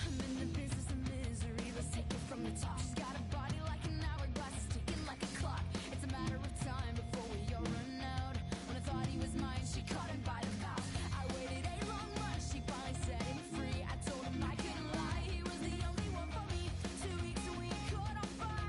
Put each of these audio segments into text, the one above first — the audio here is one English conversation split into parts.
I'm in the business of misery, let's take it from the top. She's got a body like an hourglass, it's ticking like a clock. It's a matter of time before we all run out. When I thought he was mine, she caught him by the mouth. I waited a long month, she finally set him free. I told him I couldn't lie, he was the only one for me. 2 weeks and we caught on fire.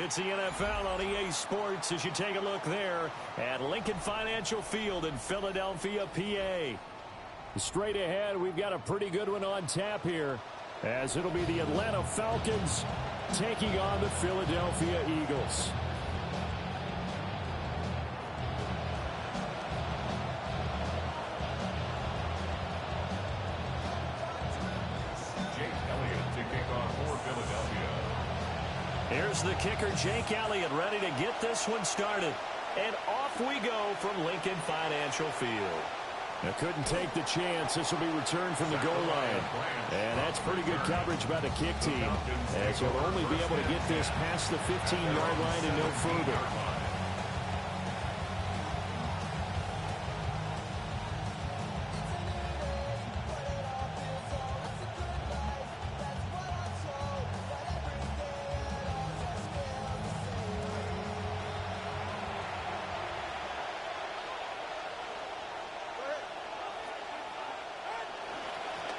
It's the NFL on EA Sports as you take a look there at Lincoln Financial Field in Philadelphia, PA. Straight ahead, we've got a pretty good one on tap here, as it'll be the Atlanta Falcons taking on the Philadelphia Eagles. Here's the kicker, Jake Elliott, ready to get this one started. And off we go from Lincoln Financial Field. Now couldn't take the chance. This will be returned from the goal line. And that's pretty good coverage by the kick team, as he'll only be able to get this past the 15-yard line and no further.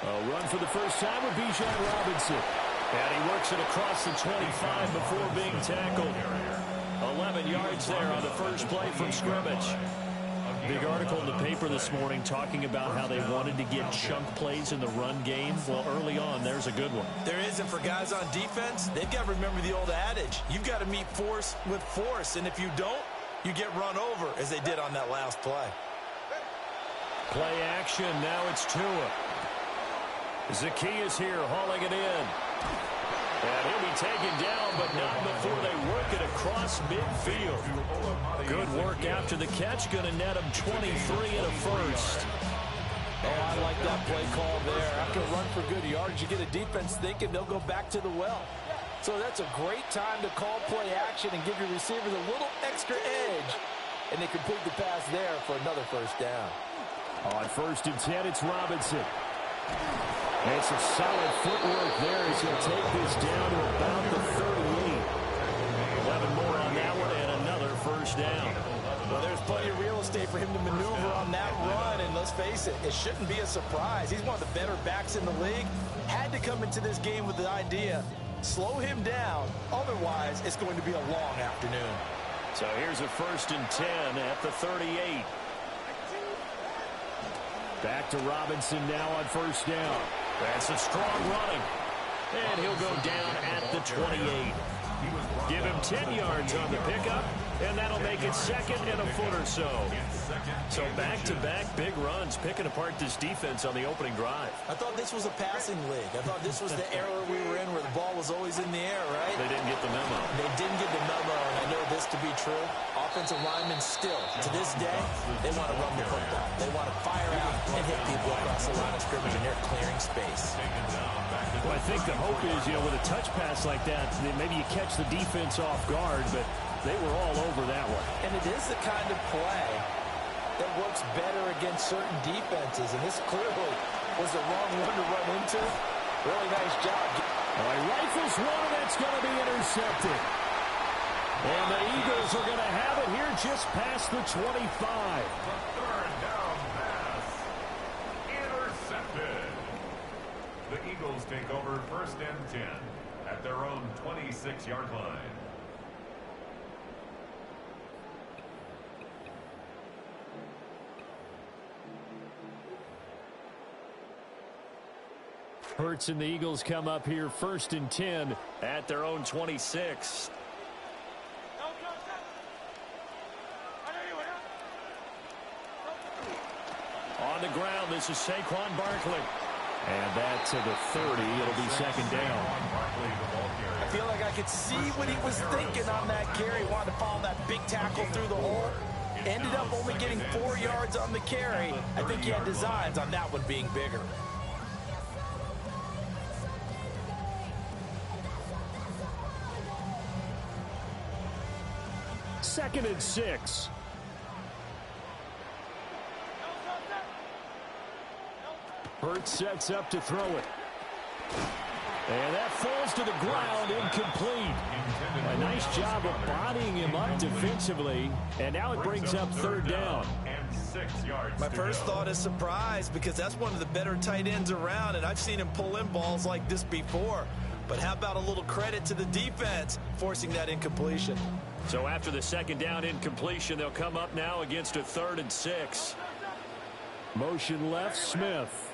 A run for the first time with Bijan Robinson. And he works it across the 25 before being tackled. 11 yards there on the first play from scrimmage. Big article in the paper this morning talking about how they wanted to get chunk plays in the run game. Well, early on, there's a good one. There isn't for guys on defense. They've got to remember the old adage. You've got to meet force with force. And if you don't, you get run over, as they did on that last play. Play action. Now it's Tua. Zacchaeus here, hauling it in. And he'll be taken down, but not before they work it across midfield. Good work after the catch. Going to net him 23 and a first. Oh, I like that play call there. After a run for good yards, you get a defense thinking they'll go back to the well. So that's a great time to call play action and give your receivers a little extra edge. And they complete the pass there for another first down. On 1st and 10, it's Robinson. It's a solid footwork there as he'll take this down to about the 38. 11 more on that one and another first down. Well, there's plenty of real estate for him to maneuver on that run, and let's face it, it shouldn't be a surprise. He's one of the better backs in the league. Had to come into this game with the idea, slow him down, otherwise it's going to be a long afternoon. So here's a 1st and 10 at the 38. Back to Robinson now on 1st down. That's a strong running. And he'll go down at the 28. Give him 10 yards on the pickup, and that'll make it 2nd and a foot or so. So back-to-back big runs, picking apart this defense on the opening drive. I thought this was a passing league. I thought this was the era we were in where the ball was always in the air, right? They didn't get the memo. They didn't get the memo, and I know this to be true. Offensive linemen still, to this day, they want to run the football. They want to fire out and hit people across the line of scrimmage, and they're clearing space. Well, I think the hope is, with a touch pass like that, maybe you catch the defense off guard, but they were all over that one. And it is the kind of play that works better against certain defenses, and this clearly was the wrong one to run into. Really nice job. He rifles one, and that's going to be intercepted. And the Eagles are going to have it here just past the 25. The 3rd down pass intercepted. The Eagles take over 1st and 10 at their own 26-yard line. Hurts and the Eagles come up here 1st and 10 at their own 26. On the ground, this is Saquon Barkley. And that to the 30. It'll be 2nd down. I feel like I could see what he was thinking on that carry. Wanted to follow that big tackle through the hole. Ended up only getting 4 yards on the carry. I think he had designs on that one being bigger. Second and 6. Hurts sets up to throw it. And that falls to the ground, incomplete. A nice job of bodying him up defensively. And now it brings up 3rd down. My first thought is surprise, because that's one of the better tight ends around, and I've seen him pull in balls like this before. But how about a little credit to the defense forcing that incompletion? So after the second down incompletion, they'll come up now against a 3rd and 6. Motion left, Smith.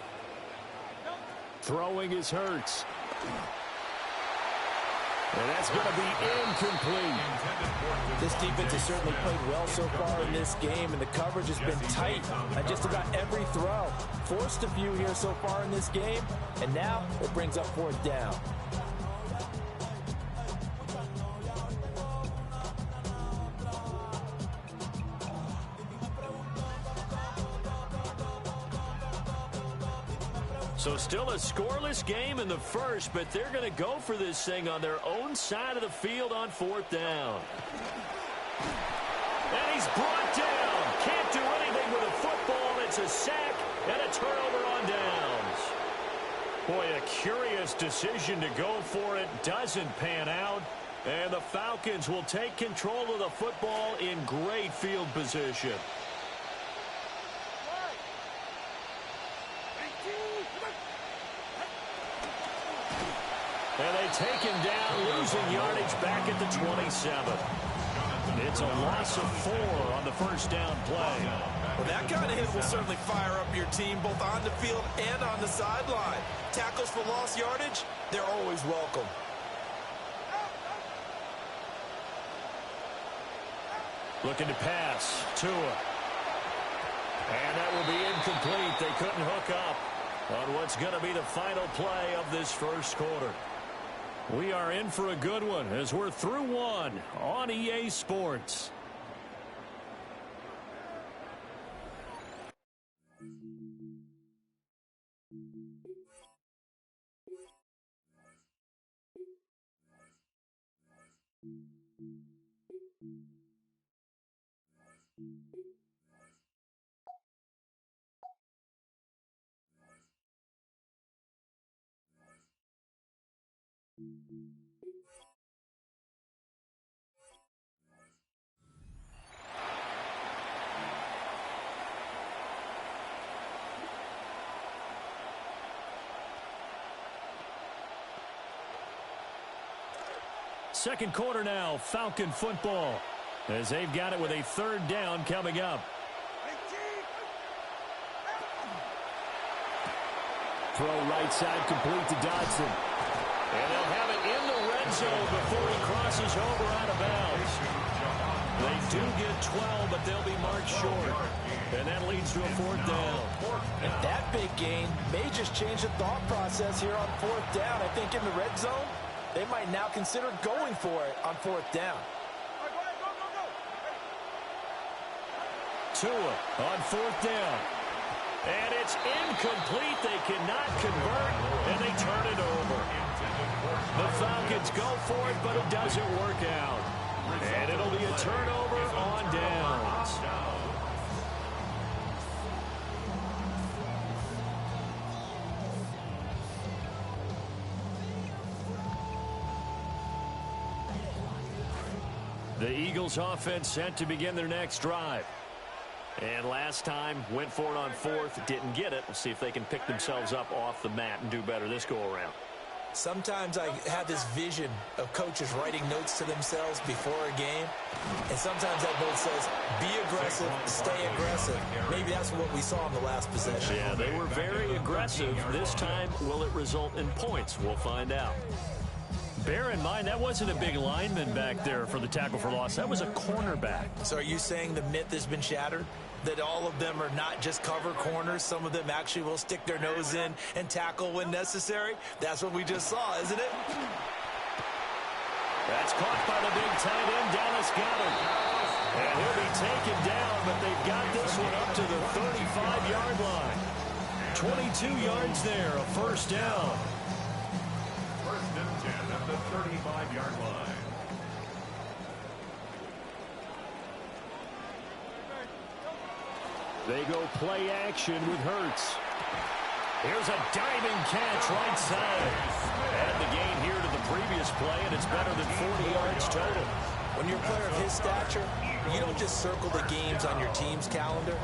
Throwing is Hurts. And that's going to be incomplete. This defense has certainly played well so far in this game, and the coverage has been tight on just about every throw. Forced a few here so far in this game, and now it brings up 4th down. So still a scoreless game in the first, but they're going to go for this thing on their own side of the field on 4th down. And he's brought down. Can't do anything with a football. It's a sack and a turnover on downs. Boy, a curious decision to go for it. Doesn't pan out. And the Falcons will take control of the football in great field position. And they take him down, losing yardage back at the 27. It's a loss of 4 on the first down play. Well, that kind of hit will certainly fire up your team both on the field and on the sideline. Tackles for lost yardage, they're always welcome. Looking to pass. Tua. And that will be incomplete. They couldn't hook up on what's going to be the final play of this first quarter. We are in for a good one as we're through one on EA Sports. Second quarter now, Falcon football, as they've got it with a 3rd down coming up. Throw right side complete to Dodson. And they'll have it in the red zone before he crosses over out of bounds. They do get 12, but they'll be marked short. And that leads to a 4th down. And that big gain may just change the thought process here on 4th down. I think in the red zone, they might now consider going for it on 4th down. Tua on 4th down. And it's incomplete. They cannot convert, and they turn it over. The Falcons go for it, but it doesn't work out. And it'll be a turnover on downs. The Eagles offense set to begin their next drive. And last time, went for it on 4th, didn't get it. We'll see if they can pick themselves up off the mat and do better this go-around. Sometimes I have this vision of coaches writing notes to themselves before a game. And sometimes that note says, be aggressive, stay aggressive. Maybe that's what we saw in the last possession. Yeah, they were very aggressive. This time, will it result in points? We'll find out. Bear in mind, that wasn't a big lineman back there for the tackle for loss. That was a cornerback. So are you saying the myth has been shattered? That all of them are not just cover corners? Some of them actually will stick their nose in and tackle when necessary? That's what we just saw, isn't it? That's caught by the big tight end, Dallas Goedert. And he'll be taken down, but they've got this one up to the 35-yard line. 22 yards there, a first down. First and 10 at the 35-yard line. They go play action with Hurts. Here's a diving catch right side. Add the gain here to the previous play, and it's better than 40 yards total. When you're a player of his stature, you don't just circle the games on your team's calendar.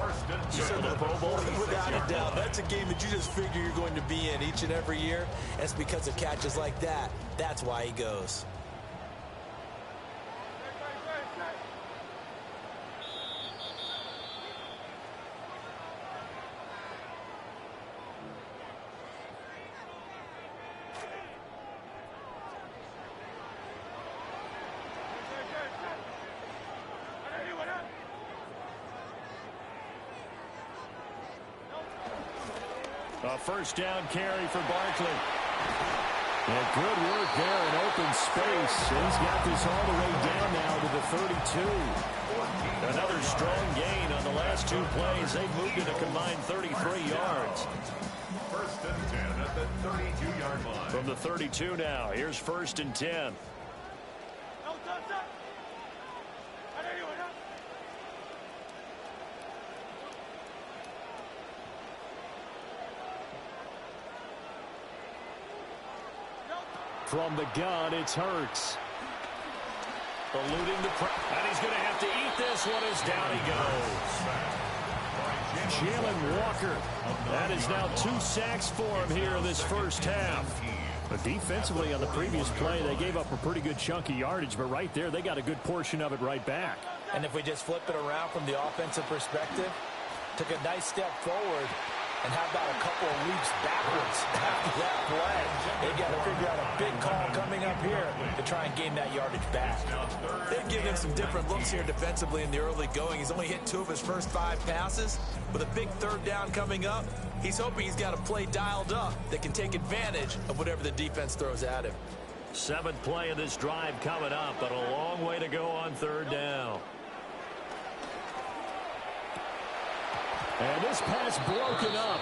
You circle the Pro Bowl. Without a doubt, that's a game that you just figure you're going to be in each and every year. And it's because of catches like that. That's why he goes. A first down carry for Barkley. And good work there in open space. And he's got this all the way down now to the 32. Another strong gain on the last two plays. They've moved it a combined 33 yards. First and 10 at the 32-yard line. From the 32 now, here's first and 10. From the gun, it's Hurts. Eluding the pressure. And he's going to have to eat this one as down he goes. Jalen Walker. That is now 2 sacks for him here in this first half. But defensively on the previous play, they gave up a pretty good chunk of yardage. But right there, they got a good portion of it right back. And if we just flip it around from the offensive perspective, took a nice step forward. And how about a couple of leaps backwards after that play? They got to figure out a big call coming up here to try and gain that yardage back. They've given him some different looks here defensively in the early going. He's only hit 2 of his first 5 passes. With a big third down coming up, he's hoping he's got a play dialed up that can take advantage of whatever the defense throws at him. 7th play of this drive coming up, but a long way to go on third down. And this pass broken up.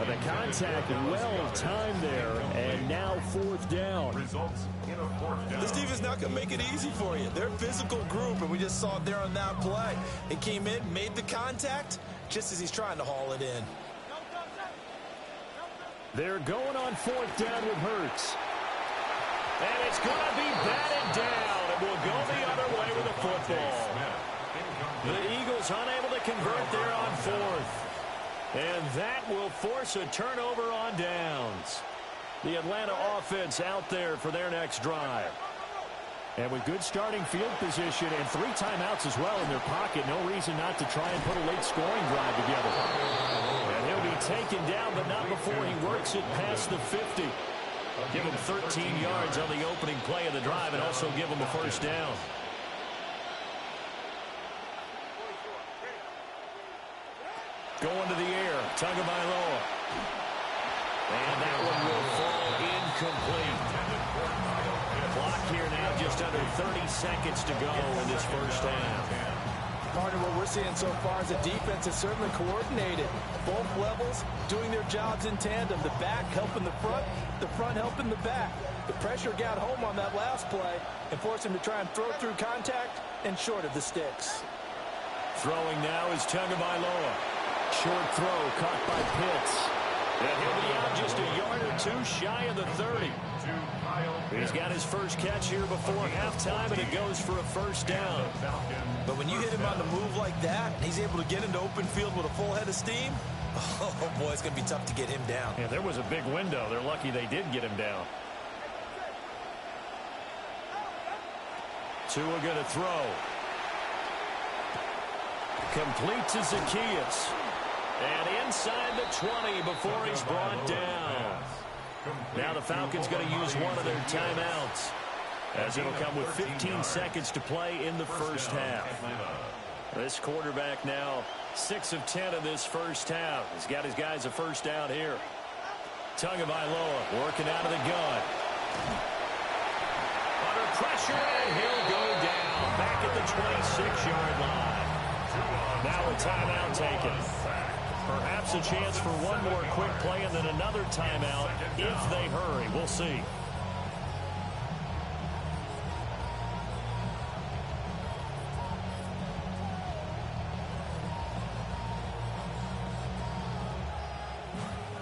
The contact well timed there, and now 4th down. Results in a 4th down. This defense not going to make it easy for you. They're a physical group, and we just saw it there on that play. He came in, made the contact, just as he's trying to haul it in. They're going on 4th down with Hurts. And it's going to be batted down, and will go the other way with a football. The Eagles unable to convert there on 4th. And that will force a turnover on downs. The Atlanta offense out there for their next drive. And with good starting field position and 3 timeouts as well in their pocket, no reason not to try and put a late scoring drive together. And he'll be taken down, but not before he works it past the 50. Give him 13 yards on the opening play of the drive and also give him a first down. Going to the air, Tagovailoa. And that one will fall incomplete. Clock here now, just under 30 seconds to go in this first half. Partner, what we're seeing so far is the defense is certainly coordinated. Both levels doing their jobs in tandem. The back helping the front helping the back. The pressure got home on that last play and forced him to try and throw through contact and short of the sticks. Throwing now is Tagovailoa. Short throw caught by Pitts. And he'll be out just a yard or 2 shy of the 30. He's got his first catch here before halftime, and it goes for a first down. But when you hit him on the move like that, and he's able to get into open field with a full head of steam, oh boy, it's going to be tough to get him down. Yeah, there was a big window. They're lucky they did get him down. Tua going to throw. Complete to Zacchaeus. And inside the 20 before he's brought down. Now the Falcons going to use one of their timeouts, as it'll come with 15 seconds to play in the first half. This quarterback now 6 of 10 of this first half. He's got his guys a first down here. Tagovailoa working out of the gun. Under pressure, and he'll go down back at the 26-yard line. Now a timeout taken. Perhaps a chance for one more quick play and then another timeout if they hurry. We'll see.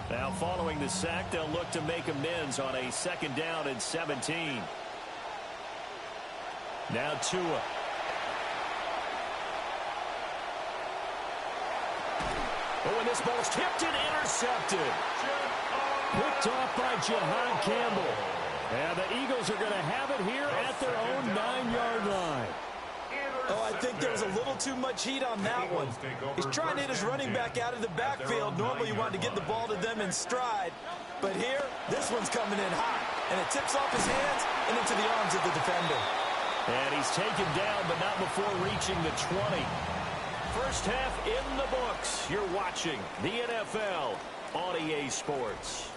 Now following the sack, they'll look to make amends on a 2nd down and 17. Now Tua. Oh, and this ball's tipped and intercepted. Picked off by Jahan Campbell. And the Eagles are going to have it here at their own 9-yard line. Oh, I think there was a little too much heat on that one. He's trying to hit his running back out of the backfield. Normally you want to get the ball to them in stride. But here, this one's coming in hot. And it tips off his hands and into the arms of the defender. And he's taken down, but not before reaching the 20. First half in the books. You're watching the NFL on EA Sports.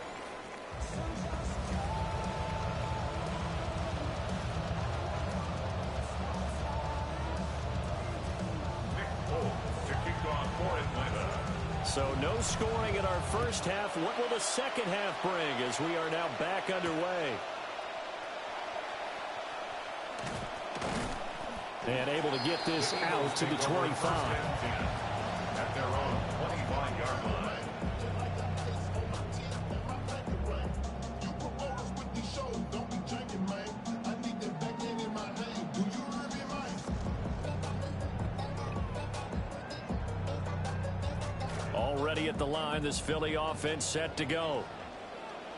So no scoring in our first half. What will the second half bring as we are now back underway? And able to get this out to the 25. At their own 25-yard line. Already at the line, this Philly offense set to go.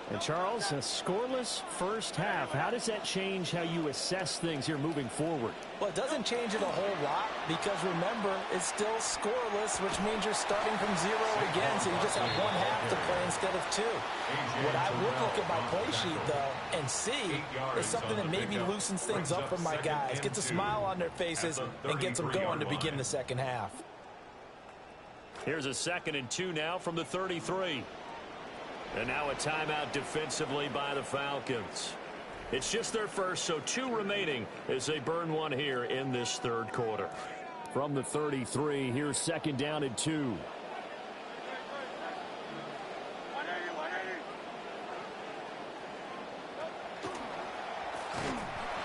And Charles, a scoreless first half. How does that change how you assess things here moving forward? Well, it doesn't change it a whole lot because, remember, it's still scoreless, which means you're starting from 0 again, so you just have one half to play instead of 2. What I would look at my play sheet, though, and see is something that maybe loosens things up for my guys, gets a smile on their faces, and gets them going to begin the second half. Here's a 2nd and 2 now from the 33. And now a timeout defensively by the Falcons. It's just their first, so 2 remaining as they burn one here in this third quarter. From the 33, here's 2nd down and 2.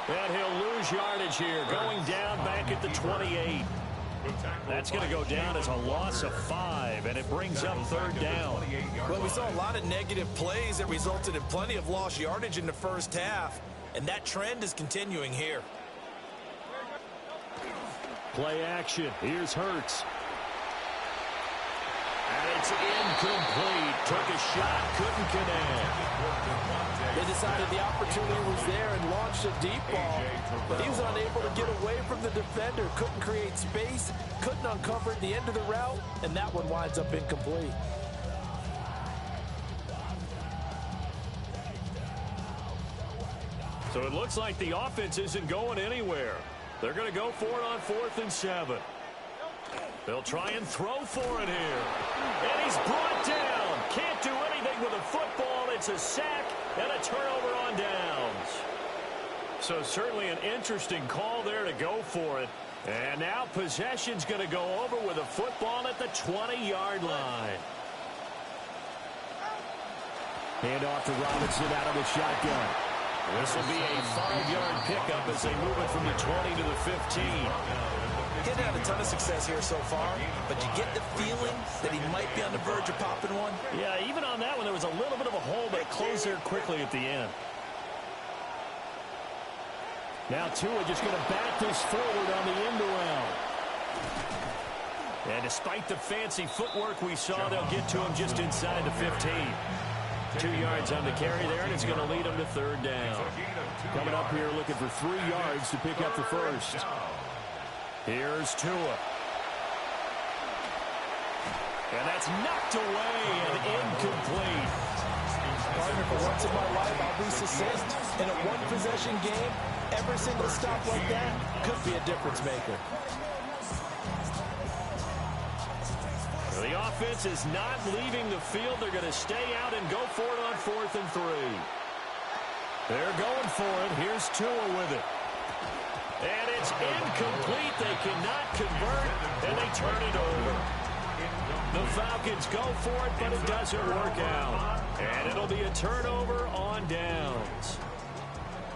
And he'll lose yardage here, going down back at the 28. That's going to go down as a loss of 5, and it brings up 3rd down. Well, we saw a lot of negative plays that resulted in plenty of lost yardage in the first half, and that trend is continuing here. Play action. Here's Hurts. And it's incomplete. Took a shot, couldn't connect. They decided the opportunity was there and launched a deep ball, but he was unable to get away from the defender, couldn't create space, couldn't uncover the end of the route, and that one winds up incomplete. So it looks like the offense isn't going anywhere. They're going to go for it on 4th and 7. They'll try and throw for it here. And he's brought down. Can't do anything with a football. It's a sack and a turnover on downs. So certainly an interesting call there to go for it. And now possession's going to go over with a football at the 20-yard line. Hand off to Robinson out of the shotgun. This will be a 5-yard pickup as they move it from the 20 to the 15. He hasn't had a ton of success here so far, but you get the feeling that he might be on the verge of popping one. Yeah, even on that one, there was a little bit of a hole, but it closed there quickly at the end. Now Tua just going to bat this forward on the end around. And despite the fancy footwork we saw, they'll get to him just inside the 15. 2 yards on the carry there, and it's going to lead them to 3rd down. Coming up here looking for 3 yards to pick up the first. Here's Tua. And that's knocked away and incomplete. Partner, for once in my life, I'll be succinct. In a one-possession game, every single stop like that could be a difference maker. The offense is not leaving the field. They're going to stay out and go for it on 4th and 3. They're going for it. Here's Tua with it. And it's incomplete. They cannot convert, and they turn it over. The Falcons go for it, but it doesn't work out. And it'll be a turnover on downs.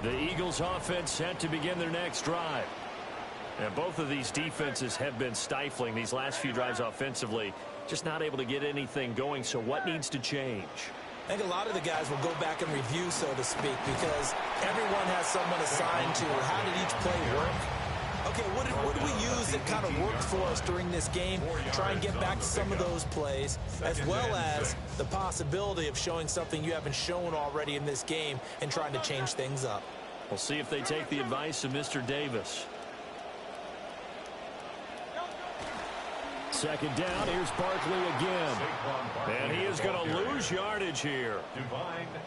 The Eagles offense set to begin their next drive. And both of these defenses have been stifling these last few drives offensively. Just not able to get anything going, so what needs to change? I think a lot of the guys will go back and review, so to speak, because everyone has someone assigned to how did each play work. Okay, what do we use that kind of worked for us during this game? Try and get back to some of those plays, as well as the possibility of showing something you haven't shown already in this game and trying to change things up. We'll see if they take the advice of Mr. Davis. Second down, here's Barkley again. And he is going to lose yardage here.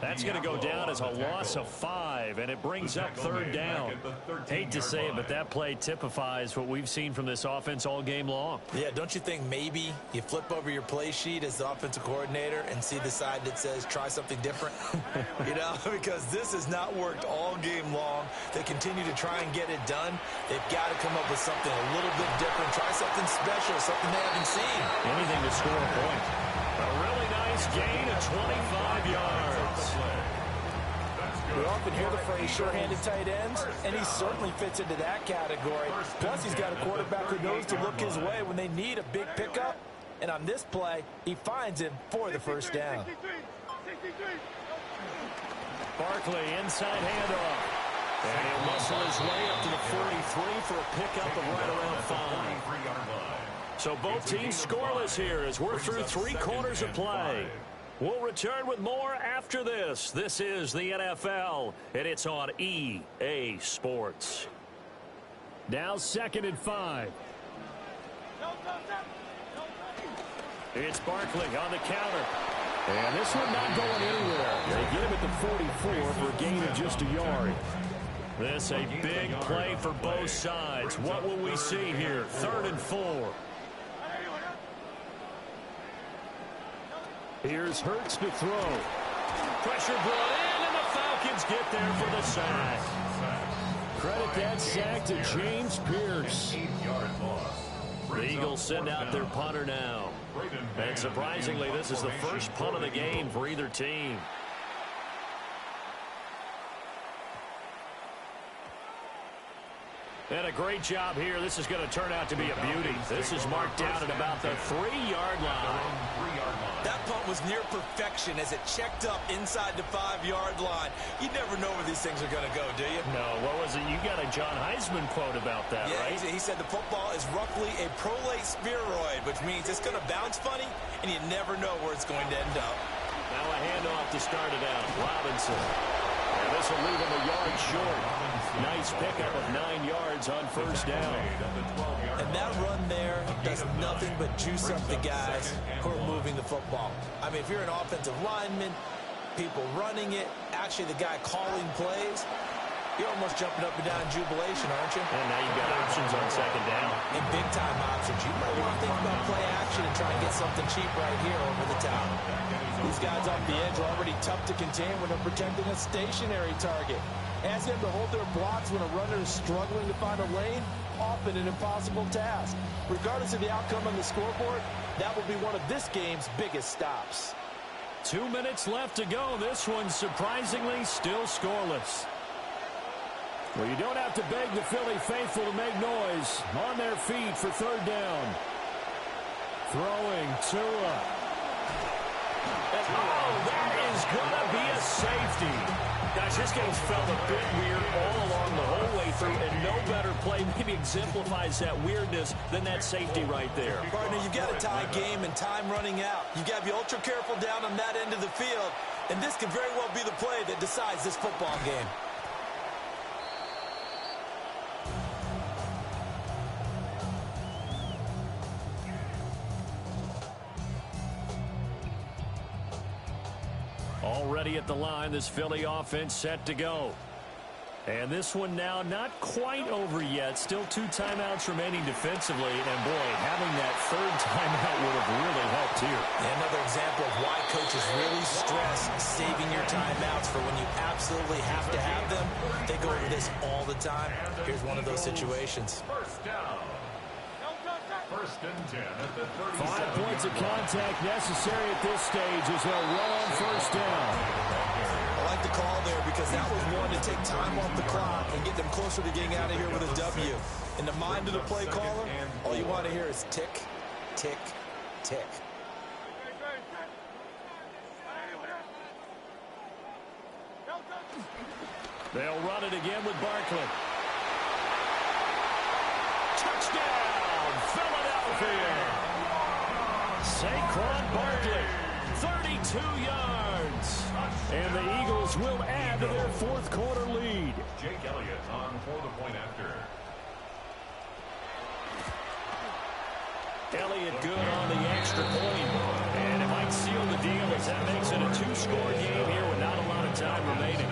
That's going to go down as a loss of 5, and it brings up third down. Hate to say it, but that play typifies what we've seen from this offense all game long. Yeah, don't you think maybe you flip over your play sheet as the offensive coordinator and see the side that says try something different? You know, because this has not worked all game long. They continue to try and get it done. They've got to come up with something a little bit different. Try something special, something they haven't seen. Anything to score a point. A really nice gain of 25 yards. We often hear the phrase sure-handed tight ends, and he certainly fits into that category. Plus, he's got a quarterback who knows to look his way when they need a big pickup. And on this play, he finds him for the first down. Barkley, inside handoff. And he'll muscle his way up to the 43 for a pickup of right around 5. So both teams scoreless here as we're through 3 quarters of play. We'll return with more after this. This is the NFL, and it's on EA Sports. Now 2nd and 5. It's Barkley on the counter. And this one not going anywhere. They get him at the 44 for a gain of just a yard. This a big play for both sides. What will we see here? 3rd and 4. Here's Hurts to throw. Pressure brought in, and the Falcons get there for the sack. Credit that sack to James Pierce. The Eagles send out their punter now. And surprisingly, this is the first punt of the game for either team. And a great job here. This is going to turn out to be a beauty. This is marked down at about the 3-yard line. That punt was near perfection as it checked up inside the 5-yard line. You never know where these things are going to go, do you? No, what was it? You got a John Heisman quote about that, right? Yeah, he said the football is roughly a prolate spheroid, which means it's going to bounce funny, and you never know where it's going to end up. Now a handoff to start it out. Robinson. And this will leave him a yard short. Nice pickup of 9 yards on first down. And that run there does nothing but juice up the guys who are moving the football. I mean, if you're an offensive lineman, people running it, actually the guy calling plays, you're almost jumping up and down in jubilation, aren't you? And now you've got options on second down. And big-time options. You might want to think about play action and try and get something cheap right here over the top. These guys off the edge are already tough to contain when they're protecting a stationary target. Asking them to hold their blocks when a runner is struggling to find a lane, often an impossible task. Regardless of the outcome on the scoreboard, that will be one of this game's biggest stops. 2 minutes left to go. This one surprisingly still scoreless. Well, you don't have to beg the Philly faithful to make noise. On their feet for third down. Throwing Tua. Oh, that is going to be a safety. Guys, this game felt a bit weird all along the whole way through, and no better play maybe exemplifies that weirdness than that safety right there. Partner, you've got a tie game and time running out. You've got to be ultra careful down on that end of the field, and this could very well be the play that decides this football game. Already at the line, this Philly offense set to go. And this one now not quite over yet. Still 2 timeouts remaining defensively. And, boy, having that third timeout would have really helped here. Yeah, another example of why coaches really stress saving your timeouts for when you absolutely have to have them. They go over this all the time. Here's one of those situations. First down. First and 10 at the 37. 5 points of contact necessary at this stage as they'll run on first down. I like the call there because that was one to take time off the clock and get them closer to getting out of here with a W. In the mind of the play caller, all you want to hear is tick, tick, tick. They'll run it again with Barkley. Touchdown, Philadelphia. Saquon Barkley, 32 yards. And the Eagles will add to their fourth quarter lead. Jake Elliott on for the point after. Elliott good on the extra point. And it might seal the deal as that makes it a two-score game here with not a lot of time remaining.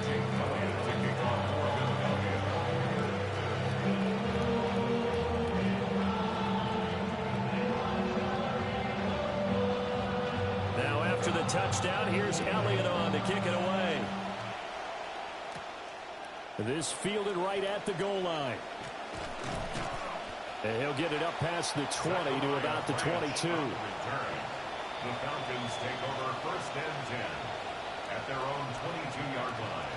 Jake Elliott to kick off for Philadelphia. Now after the touchdown, here's Elliott on to kick it away. This fielded right at the goal line. And he'll get it up past the 20 to about the 22. The Falcons take over first and 10 at their own 22-yard line.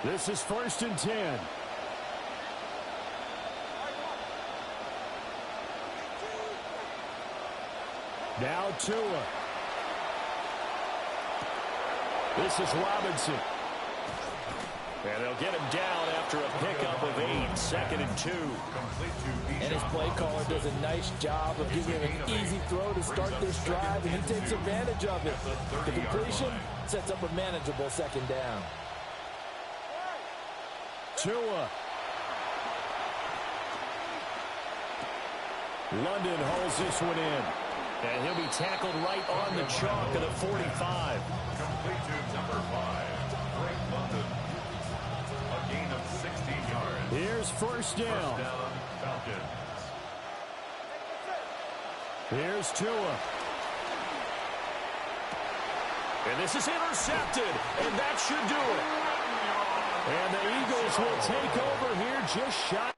This is first and 10. Now Tua. This is Robinson. And they'll get him down after a pickup of 8, second and 2. And his play caller does a nice job of giving him an easy throw to start this drive, and he takes advantage of it. The completion sets up a manageable second down. Tua. London holds this one in. And he'll be tackled right on the chalk of the 45. Complete to number 5, Greg London. A gain of 16 yards. Here's first down. First down, Falcons. Here's Tua. And this is intercepted. And that should do it. And the Eagles will take over here just shy.